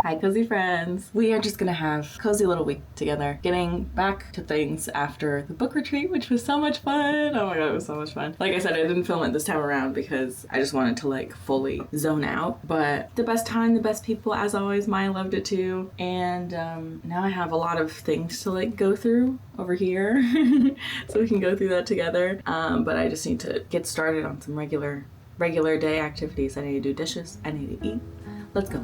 Hi, cozy friends. We are just gonna have a cozy little week together, getting back to things after the book retreat, which was so much fun. Oh my god, it was so much fun. Like I said, I didn't film it this time around because I just wanted to like fully zone out, but the best time, the best people, as always. Maya loved it too, and now I have a lot of things to like go through over here so we can go through that together, but I just need to get started on some regular day activities. I need to do dishes, I need to eat. Let's go.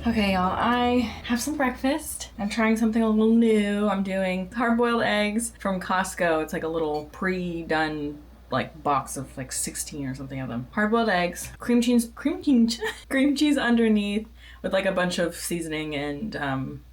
Okay, y'all, I have some breakfast. I'm trying something a little new. I'm doing hard-boiled eggs from Costco. It's like a little pre-done like box of like 16 or something of them. Hard-boiled eggs, cream cheese underneath with like a bunch of seasoning, and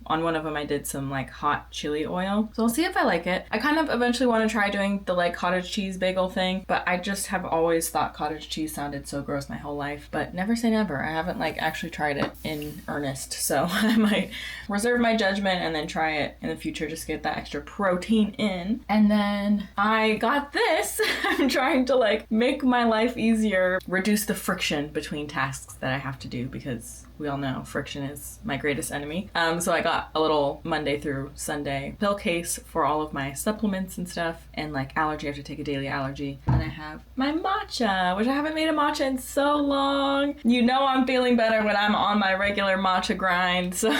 on one of them I did some like hot chili oil. So I'll see if I like it. I kind of eventually want to try doing the like cottage cheese bagel thing, but I just have always thought cottage cheese sounded so gross my whole life. But never say never. I haven't like actually tried it in earnest, so I might reserve my judgment and then try it in the future, just get that extra protein in. And then I got this. I'm trying to like make my life easier, reduce the friction between tasks that I have to do, because we all know friction is my greatest enemy. So I got a little Monday through Sunday pill case for all of my supplements and stuff, and like allergy, I have to take a daily allergy. And I have my matcha, which I haven't made a matcha in so long. You know I'm feeling better when I'm on my regular matcha grind, so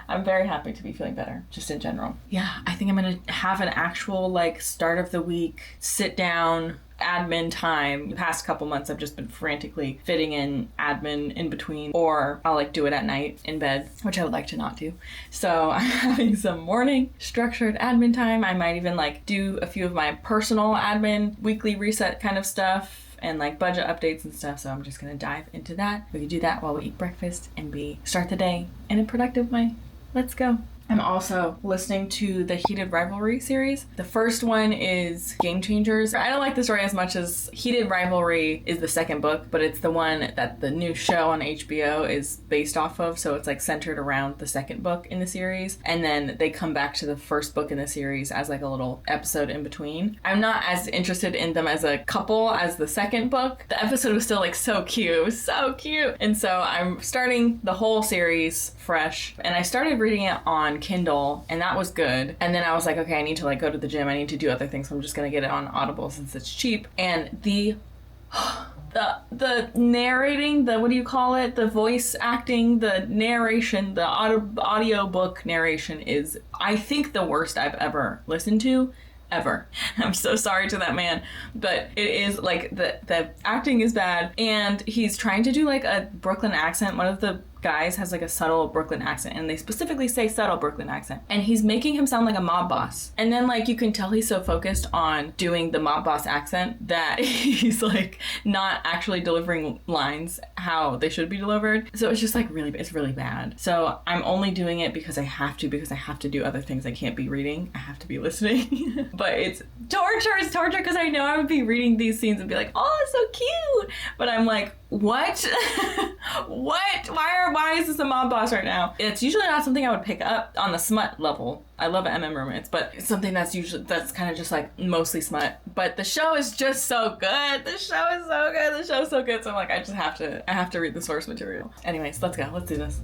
I'm very happy to be feeling better, just in general. Yeah, I think I'm gonna have an actual like start of the week, sit down, admin time. The past couple months I've just been frantically fitting in admin in between, or I'll like do it at night in bed, which I would like to not do. So I'm having some morning structured admin time. I might even like do a few of my personal admin, weekly reset kind of stuff, and like budget updates and stuff. So I'm just gonna dive into that. We can do that while we eat breakfast and start the day in a productive way. Let's go. I'm also listening to the Heated Rivalry series. The first one is Game Changers. I don't like the story as much as Heated Rivalry is the second book, but it's the one that the new show on HBO is based off of, so it's like centered around the second book in the series, and then they come back to the first book in the series as like a little episode in between. I'm not as interested in them as a couple as the second book. The episode was still like so cute. It was so cute. And so I'm starting the whole series fresh, and I started reading it on Kindle, and that was good. And then I was like, okay, I need to like go to the gym, I need to do other things, so I'm just gonna get it on Audible since it's cheap. And the narrating, the what do you call it, the voice acting, the narration, the audio book narration is, I think, the worst I've ever listened to ever. I'm so sorry to that man, but it is like the acting is bad, and he's trying to do like a Brooklyn accent. One of the guys has like a subtle Brooklyn accent, and they specifically say subtle Brooklyn accent, and he's making him sound like a mob boss. And then like you can tell he's so focused on doing the mob boss accent that he's like not actually delivering lines how they should be delivered. So it's just like it's really bad. So I'm only doing it because I have to do other things. I can't be reading, I have to be listening. But it's torture because I know I would be reading these scenes and be like, oh, it's so cute, but I'm like, what? What? Why is this a mob boss right now? It's usually not something I would pick up on the smut level. I love MM romance, but it's something that's kind of just like mostly smut. But the show is just so good. The show is so good. So I'm like, I have to read the source material. Anyways, let's go. Let's do this.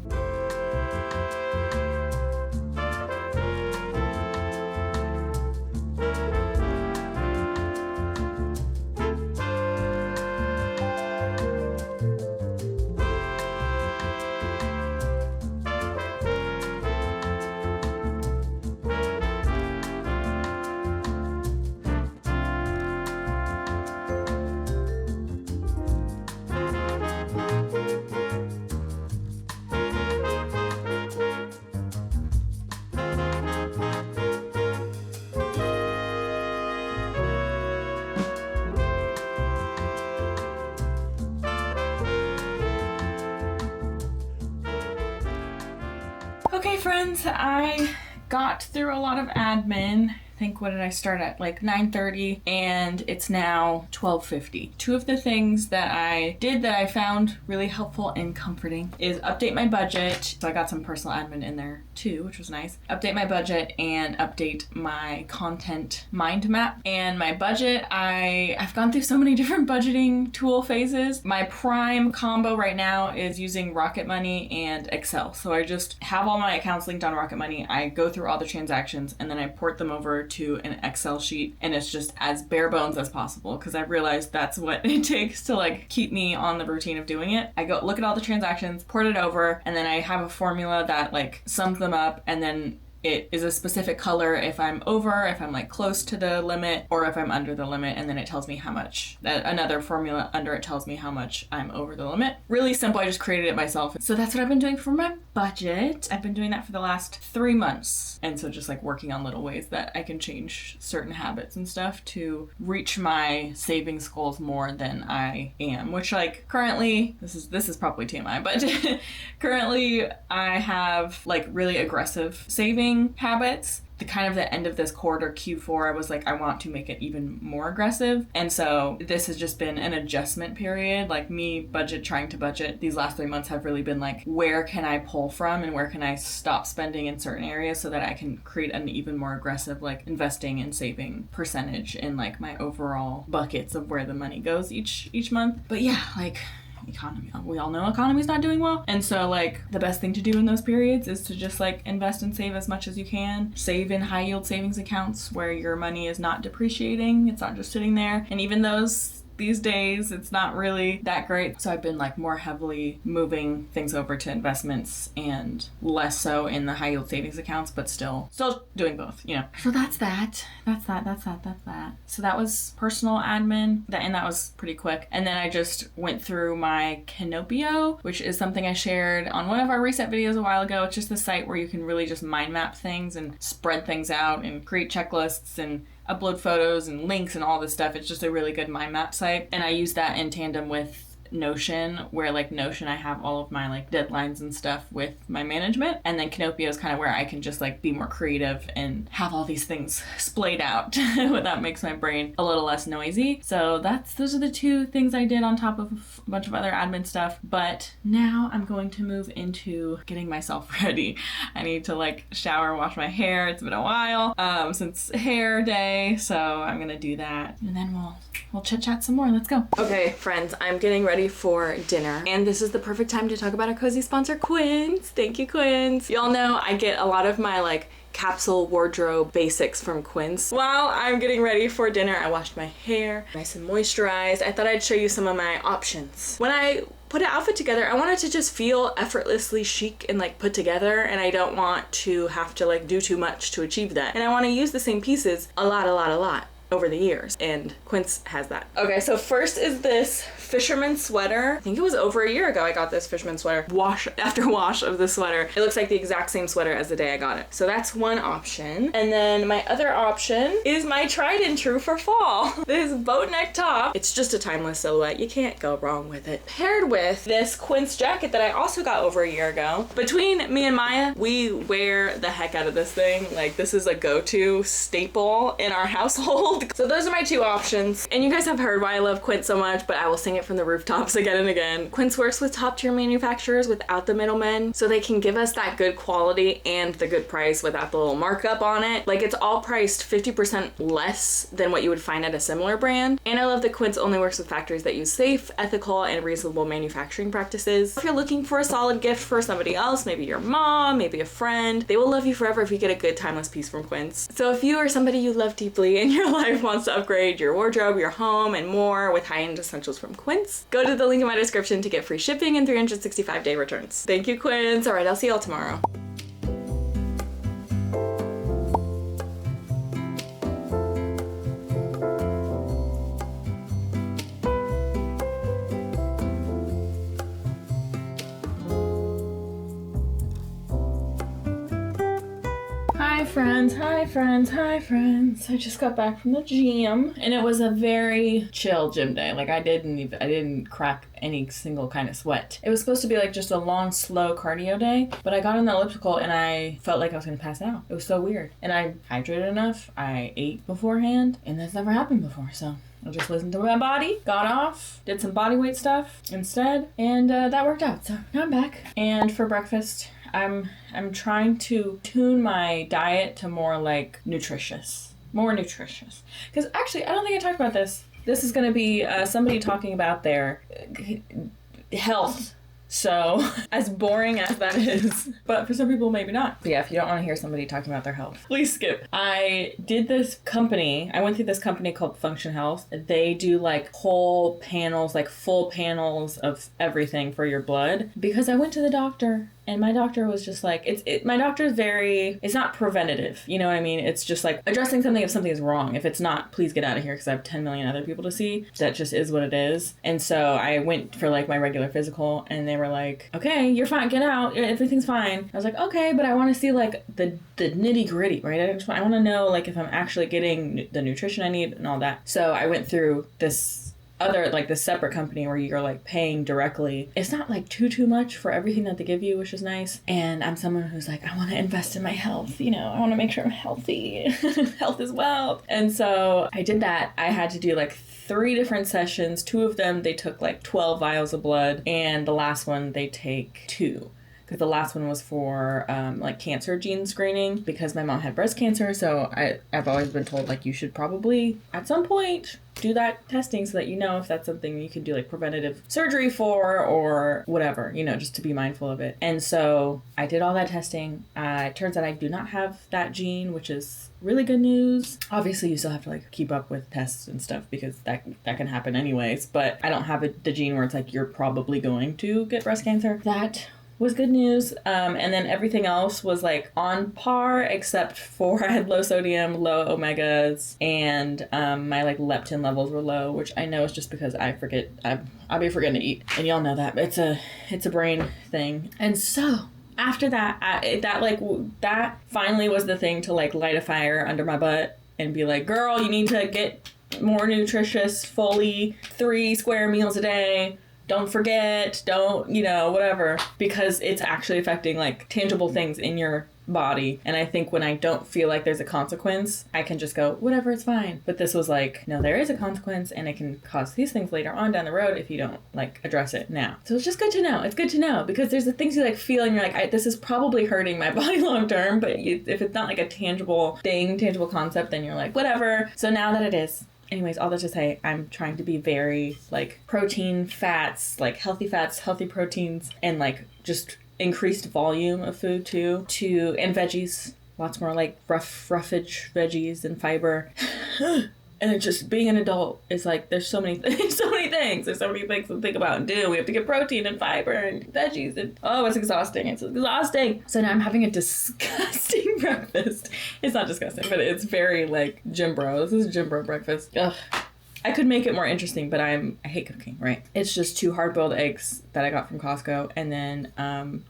Okay, friends, I got through a lot of admin. I think, what did I start at? Like 9:30, and it's now 12:50. Two of the things that I did that I found really helpful and comforting is update my budget. So I got some personal admin in there too, which was nice. Update my budget and update my content mind map. And my budget, I've gone through so many different budgeting tool phases. My prime combo right now is using Rocket Money and Excel. So I just have all my accounts linked on Rocket Money. I go through all the transactions and then I port them over to an Excel sheet, and it's just as bare bones as possible because I realized that's what it takes to like keep me on the routine of doing it. I go look at all the transactions, port it over, and then I have a formula that like sums them up, and then it is a specific color if I'm over, if I'm like close to the limit, or if I'm under the limit, and then it tells me how much. Another formula under it tells me how much I'm over the limit. Really simple, I just created it myself. So that's what I've been doing for my budget. I've been doing that for the last 3 months. And so just like working on little ways that I can change certain habits and stuff to reach my savings goals more than I am, which like currently, this is probably TMI, but currently I have like really aggressive savings habits. The end of this quarter, Q4, I was like, I want to make it even more aggressive. And so this has just been an adjustment period. Like me trying to budget these last 3 months have really been like, where can I pull from and where can I stop spending in certain areas so that I can create an even more aggressive like investing and saving percentage in like my overall buckets of where the money goes each month. But yeah, like economy, we all know economy's not doing well, and so like the best thing to do in those periods is to just like invest and save as much as you can. Save in high yield savings accounts where your money is not depreciating, it's not just sitting there, and even those these days it's not really that great. So I've been like more heavily moving things over to investments and less so in the high yield savings accounts, but still doing both, you know. So that's that. So that was personal admin, and that was pretty quick. And then I just went through my Canopio, which is something I shared on one of our reset videos a while ago. It's just a site where you can really just mind map things and spread things out and create checklists and upload photos and links and all this stuff. It's just a really good mind map site. And I use that in tandem with Notion, where like Notion I have all of my like deadlines and stuff with my management, and then Canopio is kind of where I can just like be more creative and have all these things splayed out that makes my brain a little less noisy. So those are the two things I did on top of a bunch of other admin stuff. But now I'm going to move into getting myself ready. I need to like shower, wash my hair. It's been a while since hair day, so I'm gonna do that, and then we'll chit chat some more. Let's go. Okay, friends, I'm getting ready for dinner, and this is the perfect time to talk about our cozy sponsor, Quince. Thank you, Quince. Y'all know I get a lot of my like capsule wardrobe basics from Quince. While I'm getting ready for dinner, I washed my hair, nice and moisturized. I thought I'd show you some of my options. When I put an outfit together, I want it to just feel effortlessly chic and like put together, and I don't want to have to like do too much to achieve that. And I want to use the same pieces a lot over the years, and Quince has that. Okay, so first is this fisherman sweater. I think it was over a year ago I got this fisherman sweater. Wash after wash of the sweater. It looks like the exact same sweater as the day I got it. So that's one option. And then my other option is my tried and true for fall. This boat neck top. It's just a timeless silhouette. You can't go wrong with it. Paired with this Quince jacket that I also got over a year ago. Between me and Maya, we wear the heck out of this thing. Like, this is a go-to staple in our household. So those are my two options. And you guys have heard why I love Quince so much, but I will sing it from the rooftops again and again. Quince works with top-tier manufacturers without the middlemen, so they can give us that good quality and the good price without the little markup on it. Like, it's all priced 50% less than what you would find at a similar brand. And I love that Quince only works with factories that use safe, ethical, and reasonable manufacturing practices. If you're looking for a solid gift for somebody else, maybe your mom, maybe a friend, they will love you forever if you get a good timeless piece from Quince. So if you or somebody you love deeply in your life wants to upgrade your wardrobe, your home, and more with high-end essentials from Quince, go to the link in my description to get free shipping and 365-day returns. Thank you, Quince. All right, I'll see y'all tomorrow. Hi friends. I just got back from the gym and it was a very chill gym day. Like, I didn't crack any single kind of sweat. It was supposed to be like just a long, slow cardio day, but I got on the elliptical and I felt like I was gonna pass out. It was so weird. And I hydrated enough, I ate beforehand, and that's never happened before, so I just listened to my body, got off, did some body weight stuff instead, and that worked out. So now I'm back. And for breakfast, I'm trying to tune my diet to more like nutritious. More nutritious. Because actually, I don't think I talked about this. This is going to be somebody talking about their health. So, as boring as that is, but for some people, maybe not. But yeah, if you don't want to hear somebody talking about their health, please skip. I went through this company called Function Health. They do like whole panels, like full panels of everything for your blood. Because I went to the doctor. And my doctor was just like, my doctor's it's not preventative, you know what I mean? It's just like addressing something if something is wrong. If it's not, please get out of here because I have 10 million other people to see. That just is what it is. And so I went for like my regular physical and they were like, okay, you're fine, get out, everything's fine. I was like, okay, but I want to see like the nitty gritty, right? I want to know like if I'm actually getting the nutrition I need and all that. So I went through this separate company where you're like paying directly. It's not like too much for everything that they give you, which is nice. And I'm someone who's like, I want to invest in my health, you know, I want to make sure I'm healthy. Health is wealth. And so I did that. I had to do like 3 different sessions. 2 of them, they took like 12 vials of blood, and the last one they take 2. Because the last one was for like cancer gene screening because my mom had breast cancer. So I've always been told like you should probably at some point do that testing so that you know if that's something you can do like preventative surgery for or whatever, you know, just to be mindful of it. And so I did all that testing. It turns out I do not have that gene, which is really good news. Obviously, you still have to like keep up with tests and stuff because that can happen anyways. But I don't have the gene where it's like you're probably going to get breast cancer. That was good news. And then everything else was like on par except for I had low sodium, low omegas, and my like leptin levels were low, which I know is just because I'll be forgetting to eat. And y'all know that, but it's a brain thing. And so after that, that finally was the thing to like light a fire under my butt and be like, girl, you need to get more nutritious, fully 3 square meals a day. Don't forget, whatever, because it's actually affecting like tangible things in your body. And I think when I don't feel like there's a consequence, I can just go, whatever, it's fine. But this was like, no, there is a consequence and it can cause these things later on down the road if you don't like address it now. So it's just good to know. It's good to know because there's the things you like feel and you're like, this is probably hurting my body long term. But if it's not like a tangible thing, tangible concept, then you're like, whatever. So now that it is. Anyways, all that to say, I'm trying to be very, like, protein, fats, healthy proteins, and, like, just increased volume of food, too. And veggies. Lots more, like, roughage veggies and fiber. And it's just, being an adult is, like, there's so many things. There's so many things to think about and do. We have to get protein and fiber and veggies. And, it's exhausting. So now I'm having a disgusting breakfast. It's not disgusting, but it's very, like, gym bro. This is gym bro breakfast. Ugh. I could make it more interesting, but I hate cooking, right? It's just 2 hard-boiled eggs that I got from Costco, and then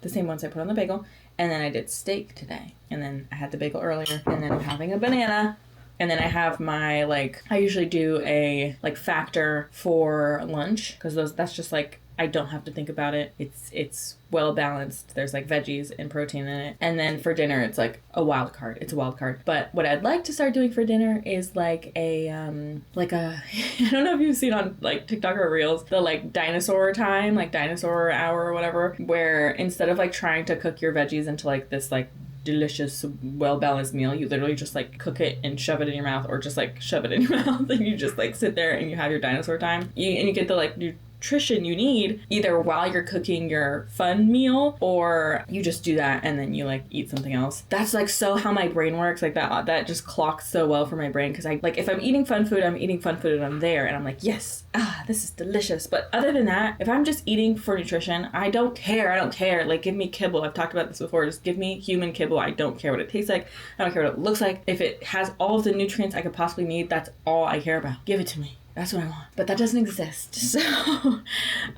the same ones I put on the bagel, and then I did steak today, and then I had the bagel earlier, and then I'm having a banana. And then I have my, like, I usually do a, like, factor for lunch, because that's just, like, I don't have to think about it. It's well balanced. There's, like, veggies and protein in it. And then for dinner, it's, like, a wild card. It's a wild card. But what I'd like to start doing for dinner is, like, I don't know if you've seen on, like, TikTok or Reels, the, like, dinosaur time, like, dinosaur hour or whatever, where instead of, like, trying to cook your veggies into, like, this, like, delicious, well-balanced meal, you literally just like cook it and shove it in your mouth, or just like shove it in your mouth, and you just like sit there and you have your dinosaur time. And you get the like nutrition you need either while you're cooking your fun meal, or you just do that and then you like eat something else. That's like so how my brain works. Like that just clocks so well for my brain, because I like, if I'm eating fun food, I'm eating fun food and I'm there and I'm like, yes, this is delicious. But other than that, if I'm just eating for nutrition, I don't care. Like, give me kibble. I've talked about this before. Just give me human kibble. I don't care what it tastes like. I don't care what it looks like. If it has all of the nutrients I could possibly need, that's all I care about. Give it to me. That's what I want. But that doesn't exist. So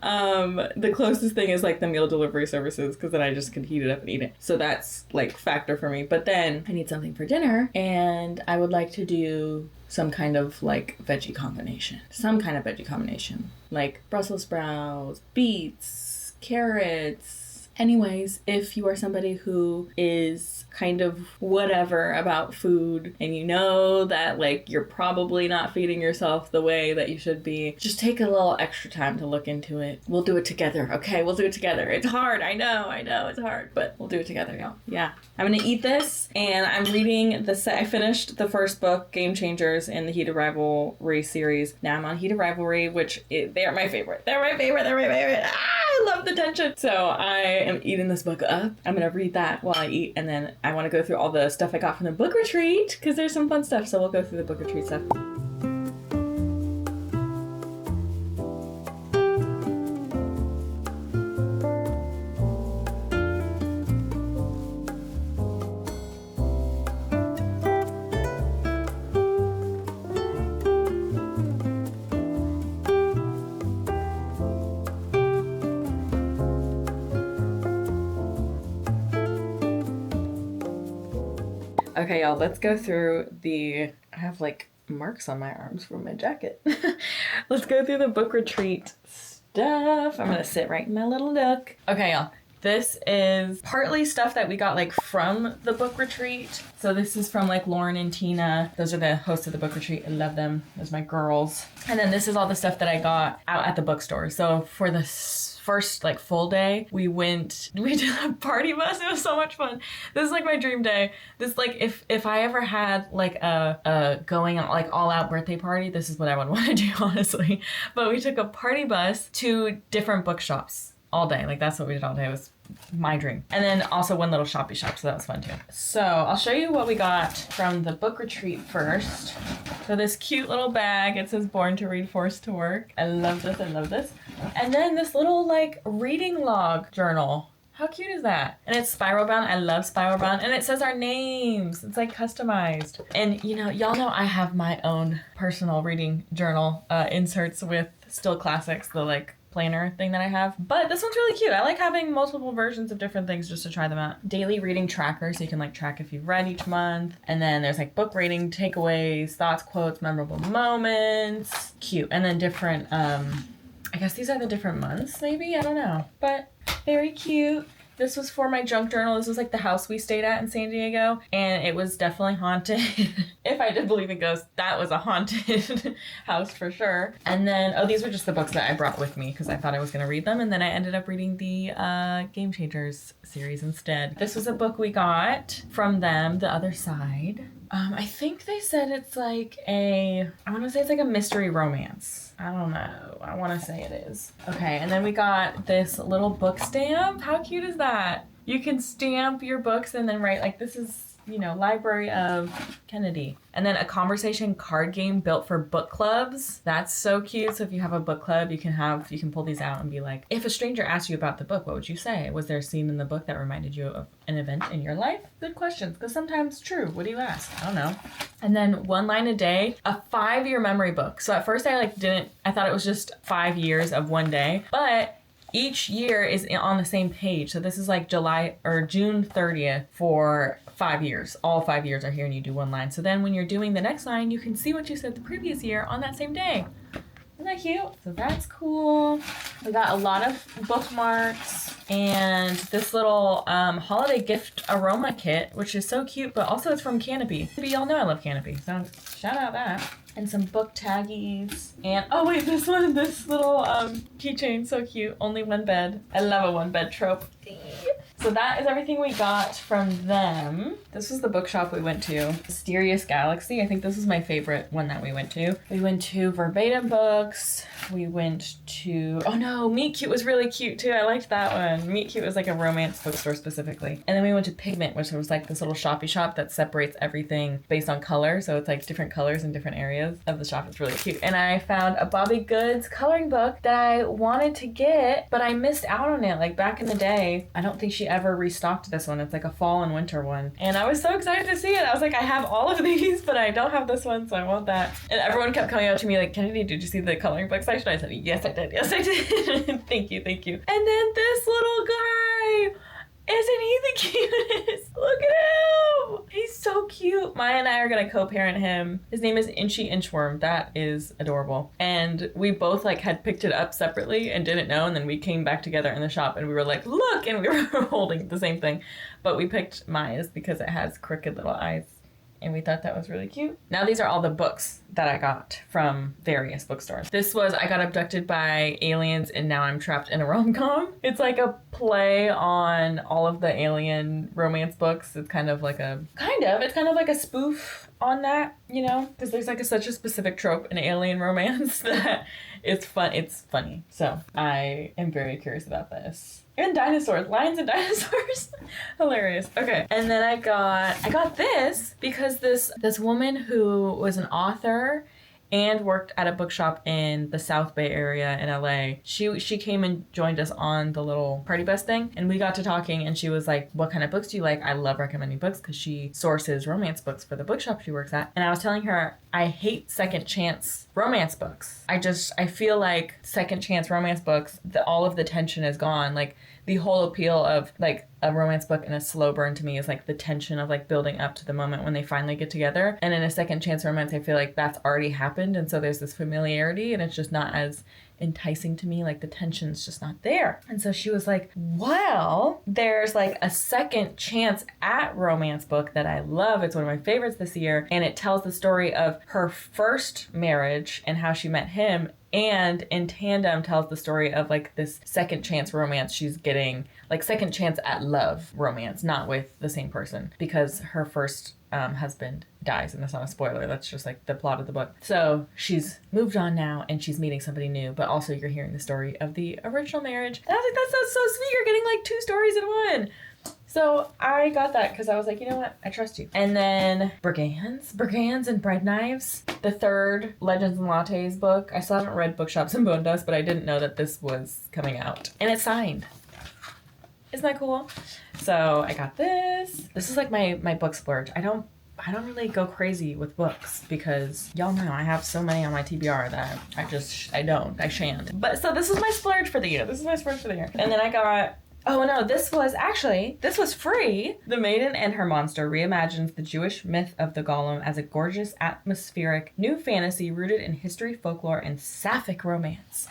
the closest thing is like the meal delivery services, because then I just can heat it up and eat it. So that's like factor for me. But then I need something for dinner, and I would like to do some kind of like veggie combination. Like Brussels sprouts, beets, carrots. Anyways, if you are somebody who is kind of whatever about food, and you know that like you're probably not feeding yourself the way that you should be, just take a little extra time to look into it. We'll do it together, okay? We'll do it together. It's hard, I know it's hard, but we'll do it together, y'all. Yeah. I'm gonna eat this, and I'm reading I finished the first book, Game Changers, in the Heated Rivalry series. Now I'm on Heated Rivalry, they're my favorite. They're my favorite. I love the tension. So I am eating this book up. I'm gonna read that while I eat, and then I want to go through all the stuff I got from the book retreat, because there's some fun stuff, so we'll go through the book retreat stuff. Okay, y'all, let's go through I have like marks on my arms from my jacket. Let's go through the book retreat stuff. I'm gonna sit right in my little nook. Okay, y'all. This is partly stuff that we got like from the book retreat. So this is from like Lauren and Tina. Those are the hosts of the book retreat. I love them. Those are my girls. And then this is all the stuff that I got out at the bookstore. So for the first like full day, we did a party bus. It was so much fun. This is like my dream day. This like if I ever had like a going like all out birthday party, this is what I would want to do, honestly. But we took a party bus to different bookshops all day. Like that's what we did all day. It was my dream. And then also one little shoppy shop, so that was fun too. So I'll show you what we got from the book retreat first. So this cute little bag, it says Born to Read, Forced to Work. I love this. And then this little like reading log journal. How cute is that? And it's spiral bound. I love spiral bound. And it says our names. It's like customized. And you know, y'all know I have my own personal reading journal inserts with Still Classics, the like planner thing that I have. But this one's really cute. I like having multiple versions of different things just to try them out. Daily reading tracker, so you can like track if you've read each month. And then there's like book rating, takeaways, thoughts, quotes, memorable moments. Cute. And then different, I guess these are the different months, maybe? I don't know. But very cute. This was for my junk journal. This was like the house we stayed at in San Diego, and it was definitely haunted. If I did believe in ghosts, that was a haunted house for sure. And then, these were just the books that I brought with me because I thought I was going to read them, and then I ended up reading the Game Changers series instead. This was a book we got from them, The Other Side. I think they said it's like I want to say it's like a mystery romance. I don't know. I want to say it is. Okay, and then we got this little book stamp. How cute is that? You can stamp your books and then write like this is Library of Kennedy. And then a conversation card game built for book clubs. That's so cute. So if you have a book club, you can pull these out and be like, if a stranger asked you about the book, what would you say? Was there a scene in the book that reminded you of an event in your life? Good questions, because sometimes true. What do you ask? I don't know. And then 1 line a day, a 5-year memory book. So at first I thought it was just 5 years of 1 day, but each year is on the same page. So this is like July or June 30th for 5 years. All 5 years are here and you do 1 line. So then when you're doing the next line, you can see what you said the previous year on that same day. Isn't that cute? So that's cool. We got a lot of bookmarks and this little holiday gift aroma kit, which is so cute, but also it's from Canopy. Maybe y'all know I love Canopy, so shout out that. And some book taggies. And oh wait, this little keychain, so cute. Only 1 bed. I love a 1 bed trope. So that is everything we got from them. This was the bookshop we went to. Mysterious Galaxy. I think this was my favorite one that we went to. We went to Verbatim Books. We went to, oh no, Meet Cute was really cute too. I liked that one. Meet Cute was like a romance bookstore specifically. And then we went to Pigment, which was like this little shoppy shop that separates everything based on color. So it's like different colors in different areas of the shop. It's really cute. And I found a Bobby Goods coloring book that I wanted to get, but I missed out on it. Like back in the day, I don't think she ever restocked this one. It's like a fall and winter one. And I was so excited to see it. I was like, I have all of these, but I don't have this one, so I want that. And everyone kept coming out to me like, Kennedy, did you see the coloring book section? I said, yes, I did. Yes, I did. Thank you. Thank you. And then this little guy. Isn't he the cutest? Look at him! He's so cute. Maya and I are gonna co-parent him. His name is Inchy Inchworm. That is adorable. And we both like had picked it up separately and didn't know, and then we came back together in the shop and we were like, look! And we were holding the same thing. But we picked Maya's because it has crooked little eyes. And we thought that was really cute. Now these are all the books that I got from various bookstores. This was I got abducted by aliens and now I'm trapped in a rom-com. It's like a play on all of the alien romance books. It's kind of like a spoof on that, because there's like such a specific trope in alien romance that it's fun. It's funny. So I am very curious about this. And dinosaurs, lions and dinosaurs. Hilarious. Okay. And then I got this because this woman who was an author and worked at a bookshop in the South Bay area in LA. She came and joined us on the little party bus thing, and we got to talking, and she was like, what kind of books do you like? I love recommending books because she sources romance books for the bookshop she works at. And I was telling her, I hate second chance romance books. I feel like second chance romance books, all of the tension is gone. Like the whole appeal of like a romance book and a slow burn to me is like the tension of like building up to the moment when they finally get together. And in a second chance romance, I feel like that's already happened. And so there's this familiarity and it's just not as enticing to me. Like the tension's just not there. And so she was like, well, there's like a second chance at romance book that I love. It's one of my favorites this year. And it tells the story of her first marriage and how she met him. And in tandem tells the story of like this second chance romance she's getting, like second chance at love romance, not with the same person, because her first husband dies, and that's not a spoiler, that's just like the plot of the book. So she's moved on now and she's meeting somebody new, but also you're hearing the story of the original marriage. And I was like, that sounds so sweet, you're getting like 2 stories in one. So I got that because I was like, you know what? I trust you. And then Brigans and Bread Knives. The 3rd Legends and Lattes book. I still haven't read Bookshops and Bone Dust, but I didn't know that this was coming out. And it's signed. Isn't that cool? So I got this. This is like my book splurge. I don't really go crazy with books because y'all know I have so many on my TBR that I shan't. But so this is my splurge for the year. And then I got, oh no, this was free. The Maiden and Her Monster reimagines the Jewish myth of the Golem as a gorgeous, atmospheric, new fantasy rooted in history, folklore, and sapphic romance.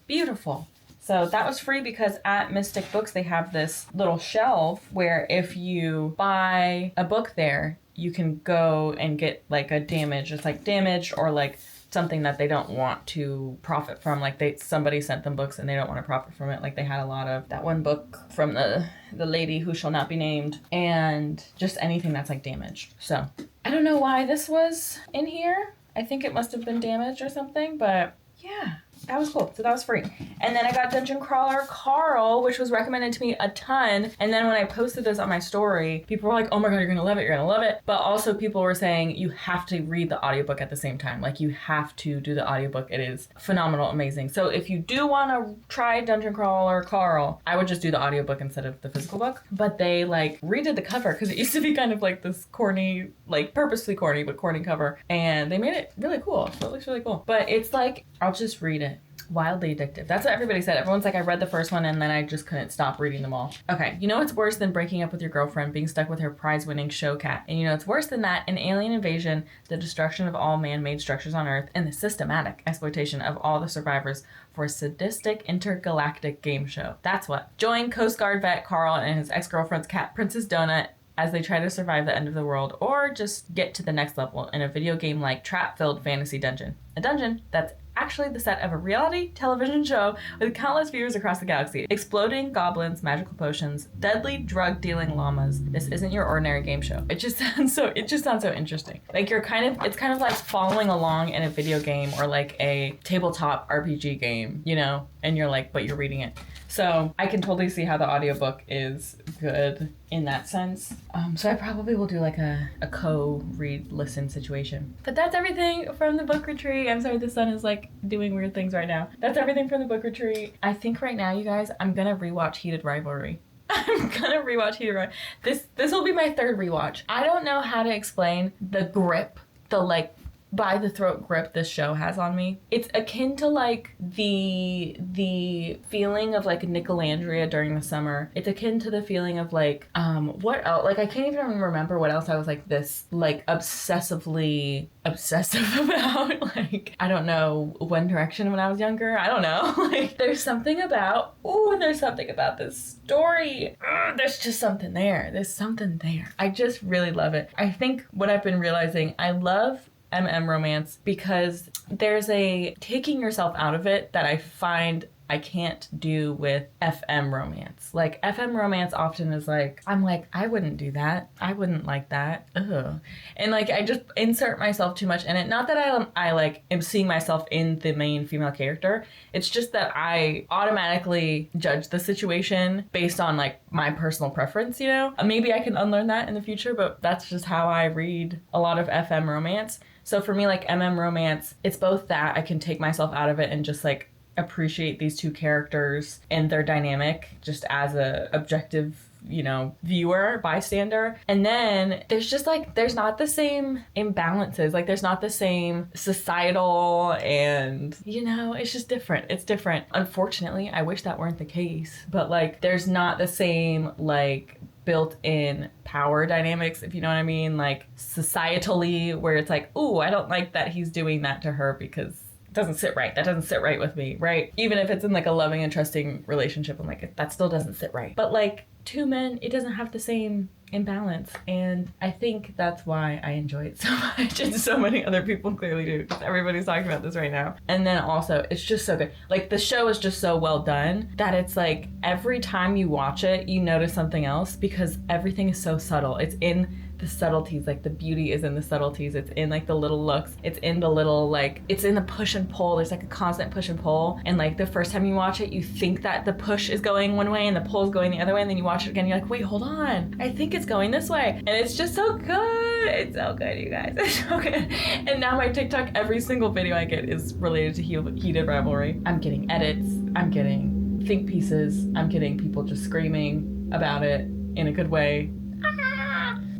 Beautiful. So that was free because at Mystic Books, they have this little shelf where if you buy a book there, you can go and get like a damage. It's like damage or like something that they don't want to profit from. Like somebody sent them books and they don't want to profit from it. Like they had a lot of that one book from the lady who shall not be named, and just anything that's like damaged. So I don't know why this was in here. I think it must have been damaged or something, but yeah. that was cool. So that was free. And then I got Dungeon Crawler Carl, which was recommended to me a ton. And then when I posted this on my story, people were like, oh my God, you're gonna love it, you're gonna love it. But also people were saying you have to read the audiobook at the same time. Like you have to do the audiobook. It is phenomenal, amazing. So if you do wanna try Dungeon Crawler Carl, I would just do the audiobook instead of the physical book. But they like redid the cover because it used to be kind of like this corny, like purposely corny, but corny cover. And they made it really cool. So it looks really cool. But it's like, I'll just read it. Wildly addictive. That's what everybody said. Everyone's like, I read the first one and then I just couldn't stop reading them all. Okay, you know what's worse than breaking up with your girlfriend, being stuck with her prize-winning show cat? And you know what's worse than that? An alien invasion, the destruction of all man-made structures on Earth, and the systematic exploitation of all the survivors for a sadistic intergalactic game show. That's what. Join Coast Guard vet Carl and his ex-girlfriend's cat, Princess Donut, as they try to survive the end of the world, or just get to the next level in a video game-like trap-filled fantasy dungeon. A dungeon that's actually the set of a reality television show with countless viewers across the galaxy. Exploding goblins, magical potions, deadly drug-dealing llamas. This isn't your ordinary game show. It just sounds so interesting. Like it's kind of like following along in a video game or like a tabletop RPG game, you know, and you're like, but you're reading it. So I can totally see how the audiobook is good in that sense. So I probably will do like a co-read listen situation. But that's everything from the book retreat. I'm sorry, the sun is like doing weird things right now. That's everything from the book retreat. I think right now, you guys, I'm gonna rewatch Heated Rivalry. I'm gonna rewatch Heated Rivalry. This will be my third rewatch. I don't know how to explain the grip, the like by the throat grip this show has on me. It's akin to like the feeling of like Nicolandria during the summer. It's akin to the feeling of like what else? Like I can't even remember what else I was like this like obsessive about. Like I don't know, One Direction when I was younger. I don't know. Like there's something about this story. There's just something there. There's something there. I just really love it. I think what I've been realizing, I love romance because there's a taking yourself out of it that I find I can't do with FM romance. Like FM romance often is like, I'm like, I wouldn't do that. I wouldn't like that. Ugh. And like, I just insert myself too much in it. Not that I like am seeing myself in the main female character. It's just that I automatically judge the situation based on like my personal preference, you know? Maybe I can unlearn that in the future, but that's just how I read a lot of FM romance. So for me, like romance, it's both that I can take myself out of it and just like appreciate these two characters and their dynamic just as a objective, you know, viewer, bystander. And then there's just like, there's not the same imbalances. Like there's not the same societal and, you know, it's just different. It's different. Unfortunately, I wish that weren't the case, but like there's not the same like built-in power dynamics, if you know what I mean, like societally where it's like, ooh, I don't like that he's doing that to her because it doesn't sit right. That doesn't sit right with me, right? Even if it's in like a loving and trusting relationship, I'm like, that still doesn't sit right. But like two men, it doesn't have the same imbalance. And I think that's why I enjoy it so much. And so many other people clearly do, because everybody's talking about this right now. And then also, it's just so good. Like the show is just so well done that it's like every time you watch it, you notice something else because everything is so subtle. It's in the subtleties, like the beauty is in the subtleties. It's in like the little looks. It's in the little like, it's in the push and pull. There's like a constant push and pull. And like the first time you watch it, you think that the push is going one way and the pull is going the other way. And then you watch it again, you're like, wait, hold on. I think it's going this way. And it's just so good. It's so good, you guys. It's so good. And now my TikTok, every single video I get is related to Heated Rivalry. I'm getting edits. I'm getting think pieces. I'm getting people just screaming about it in a good way.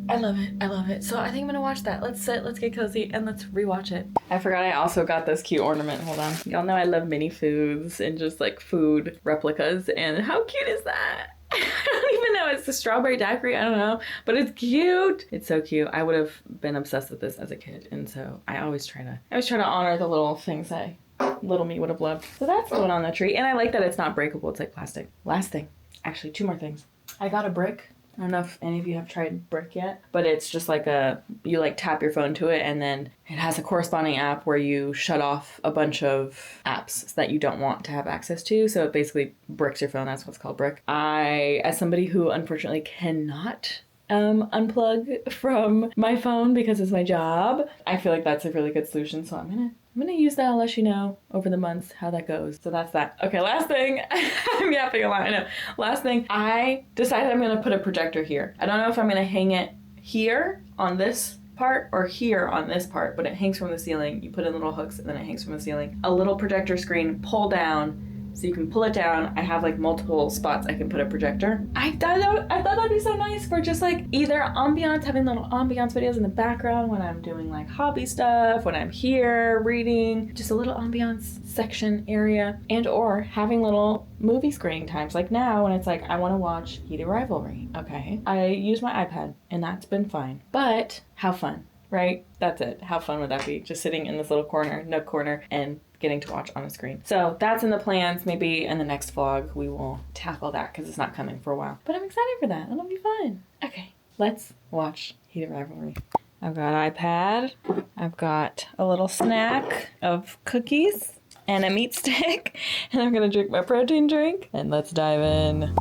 I love it. I love it. So I think I'm gonna watch that. Let's sit, let's get cozy, and let's rewatch it. I forgot I also got this cute ornament. Hold on. Y'all know I love mini foods and just like food replicas. And how cute is that? I don't even know. It's the strawberry daiquiri. I don't know. But it's cute. It's so cute. I would have been obsessed with this as a kid. And so I always try to honor the little things that little me would have loved. So that's going on the tree. And I like that it's not breakable. It's like plastic. Last thing. Actually, two more things. I got a brick. I don't know if any of you have tried Brick yet, but it's just like you like tap your phone to it and then it has a corresponding app where you shut off a bunch of apps that you don't want to have access to. So it basically bricks your phone. That's what's called Brick. I, as somebody who unfortunately cannot unplug from my phone because it's my job. I feel like that's a really good solution, so I'm gonna use that. I'll let you know over the months how that goes. So that's that. Okay, last thing. I'm yapping a lot, I know. Last thing, I decided I'm gonna put a projector here. I don't know if I'm gonna hang it here on this part or here on this part, but it hangs from the ceiling. You put in little hooks and then it hangs from the ceiling. A little projector screen, pull down, so you can pull it down. I have like multiple spots I can put a projector. I thought that'd be so nice for just like either ambiance, having little ambiance videos in the background when I'm doing like hobby stuff, when I'm here reading, just a little ambiance section area, and or having little movie screening times. Like now when it's like I want to watch Heated Rivalry. Okay, I use my iPad and that's been fine. But how fun, right? That's it. How fun would that be? Just sitting in this little nook corner and getting to watch on a screen. So that's in the plans. Maybe in the next vlog we will tackle that because it's not coming for a while. But I'm excited for that. It'll be fun. Okay, let's watch Heated Rivalry. I've got iPad. I've got a little snack of cookies and a meat stick. And I'm gonna drink my protein drink. And let's dive in.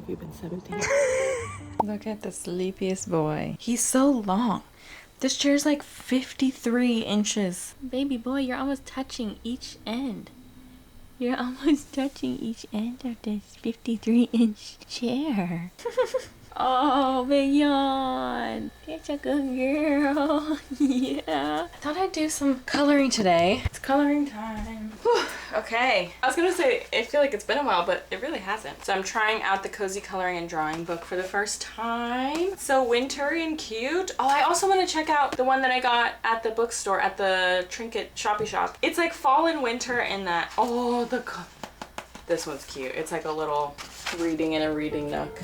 You've been 17. Look at the sleepiest boy. He's so long. This chair's like 53 inches. Baby boy, you're almost touching each end. You're almost touching each end of this 53-inch chair. Oh, big yawn. You're a good girl. Yeah. I thought I'd do some coloring today. It's coloring time. Whew. Okay. I was gonna say, I feel like it's been a while, but it really hasn't. So I'm trying out the Cozy Coloring and Drawing book for the first time. So wintry and cute. Oh, I also want to check out the one that I got at the bookstore, at the Trinket Shoppy Shop. It's like fall and winter in that. Oh, this one's cute. It's like a little reading in a reading nook.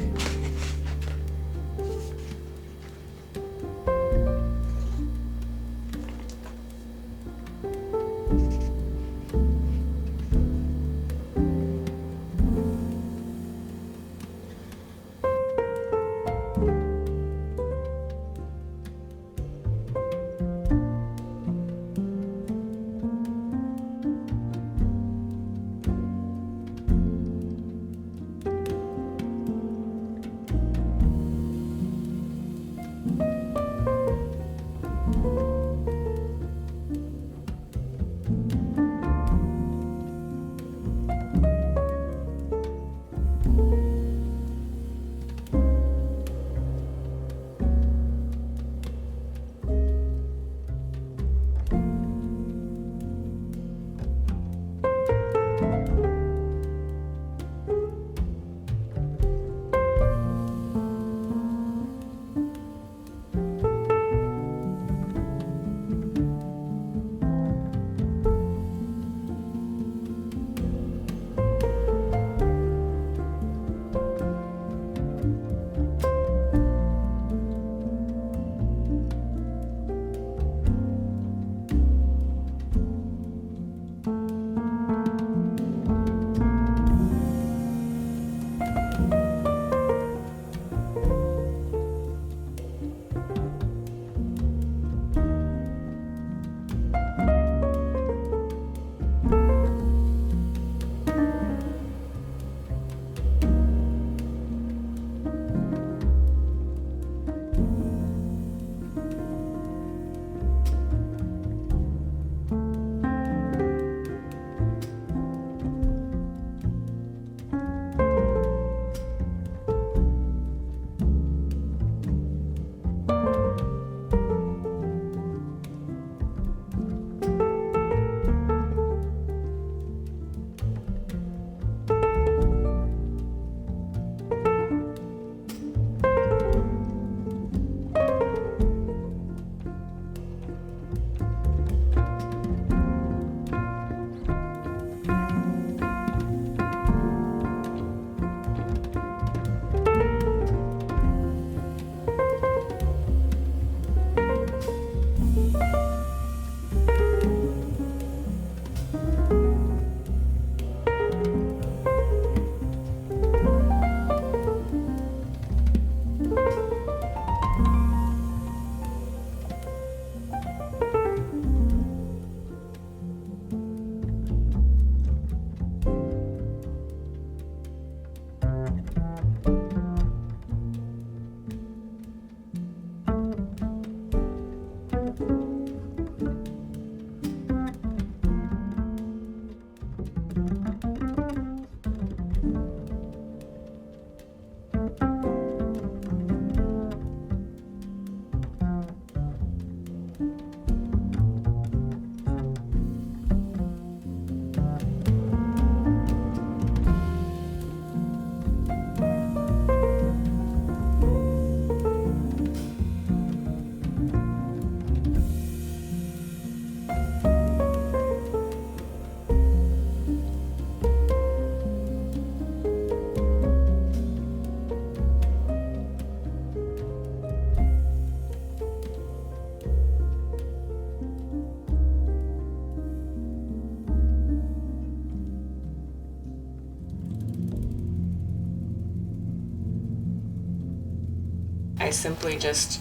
I simply just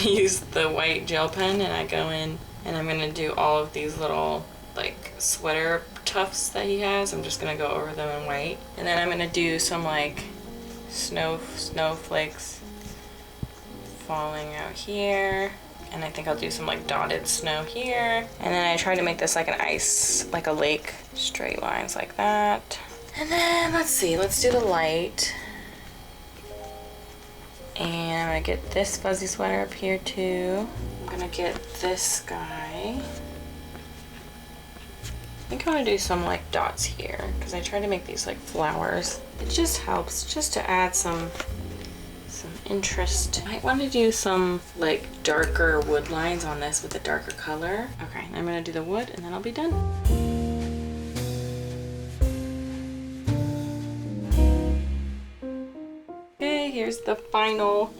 use the white gel pen and I go in and I'm gonna do all of these little like sweater tufts that he has. I'm just gonna go over them in white. And then I'm gonna do some like snowflakes falling out here. And I think I'll do some like dotted snow here. And then I try to make this like an ice, like a lake, straight lines like that. And then let's see, let's do the light. And I'm gonna get this fuzzy sweater up here too. I'm gonna get this guy. I think I want to do some like dots here because I try to make these like flowers. It just helps just to add some interest. I want to do some like darker wood lines on this with a darker color. Okay, I'm gonna do the wood and then I'll be done. Okay, here's the final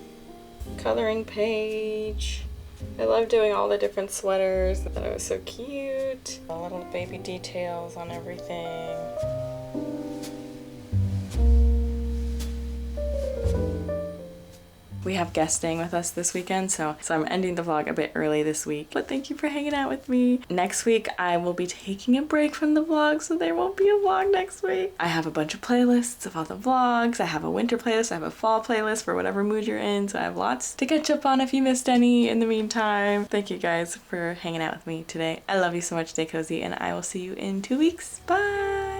coloring page. I love doing all the different sweaters. I thought it was so cute. The little baby details on everything. We have guests staying with us this weekend, so I'm ending the vlog a bit early this week. But thank you for hanging out with me. Next week, I will be taking a break from the vlog, so there won't be a vlog next week. I have a bunch of playlists of all the vlogs. I have a winter playlist. I have a fall playlist for whatever mood you're in, so I have lots to catch up on if you missed any in the meantime. Thank you guys for hanging out with me today. I love you so much. Stay cozy, and I will see you in 2 weeks. Bye!